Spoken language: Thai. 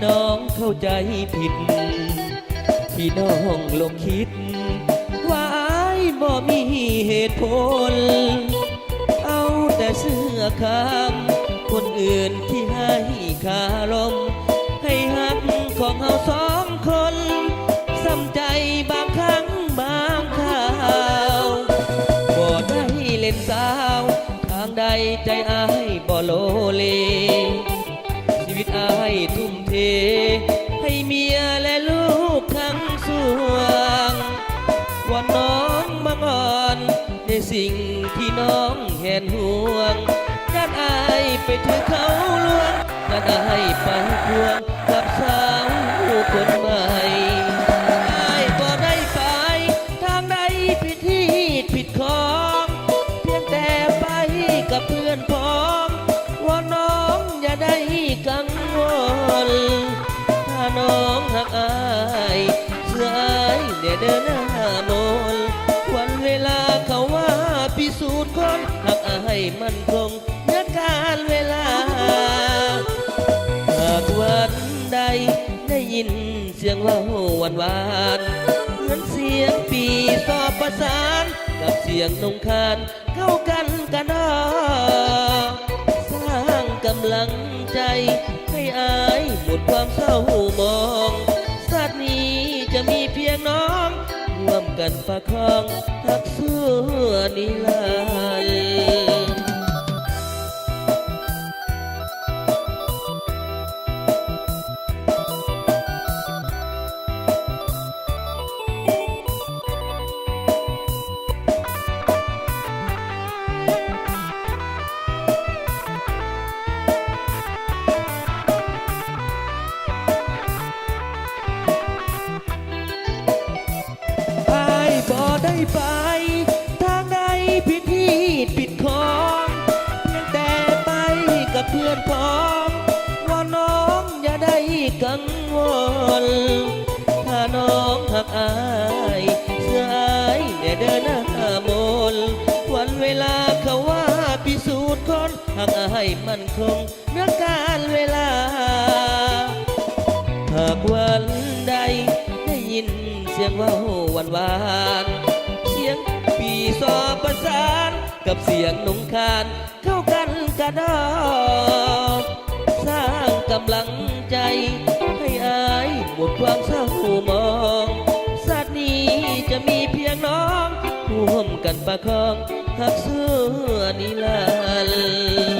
น้องเข้าใจผิดที่น้องหลงคิดว่าอายบ่มีเหตุผลเอาแต่เสื้อคำคนอื่นที่ให้คารมให้หักของเราสองคนซ้ำใจบางครั้งบางคราวบ่ได้เล่นสาวทางใดใจอายบ่โลเลชีวิตอายทุ่มเทให้เมียและลูกทั้งสวงว่าน้องบังอ่อนในสิ่งที่น้องเห็นห่วงยัดอายไปถือเขาลวงยัดอายไปควงกับสาวคนใหม่อายบ่ได้ไปทางใดผิดที่ผิดของเพียงแต่ไปกับเพื่อนพ้องว่าน้องอย่าได้กังวลถ้าน้องหักอายเสื้ออายเดี๋ยวเดินหน้ามนวันเวลาเขาว่าพิสูจน์คนหักอายมันคงนักการเวลาหากวันใดได้ยินเสียงว่าหวานหวานเหมือนเสียงปีสอบประสานกับเสียงนงคานเข้ากันกันดอสร้างกำลังใจให้อายหมดความเศร้ามองชาตินี้จะมีเพียงน้องร่วมกันประคองหักสู้นิรันดร์บ่ได้ไปทางใดผิดที่ผิดของเพียงแต่ไปกับเพื่อนพ้องว่าน้องอย่าได้กังวลถ้าน้องหักอายเสื้ออายเนี่ยเดินหน้ามนวันเวลาเขาว่าพิสูจน์คนหักอายมันคงเนื้อการเวลาหากวันใดได้ยินเสียงว่าหวานหวานเสียงปีสอบประสานกับเสียงนงคานเข้ากันกระดอสร้างกำลังใจให้อายหมดความเศร้ามองชาตินี้จะมีเพียงน้องร่วมกันประคองหักเสื้อนิรันดร์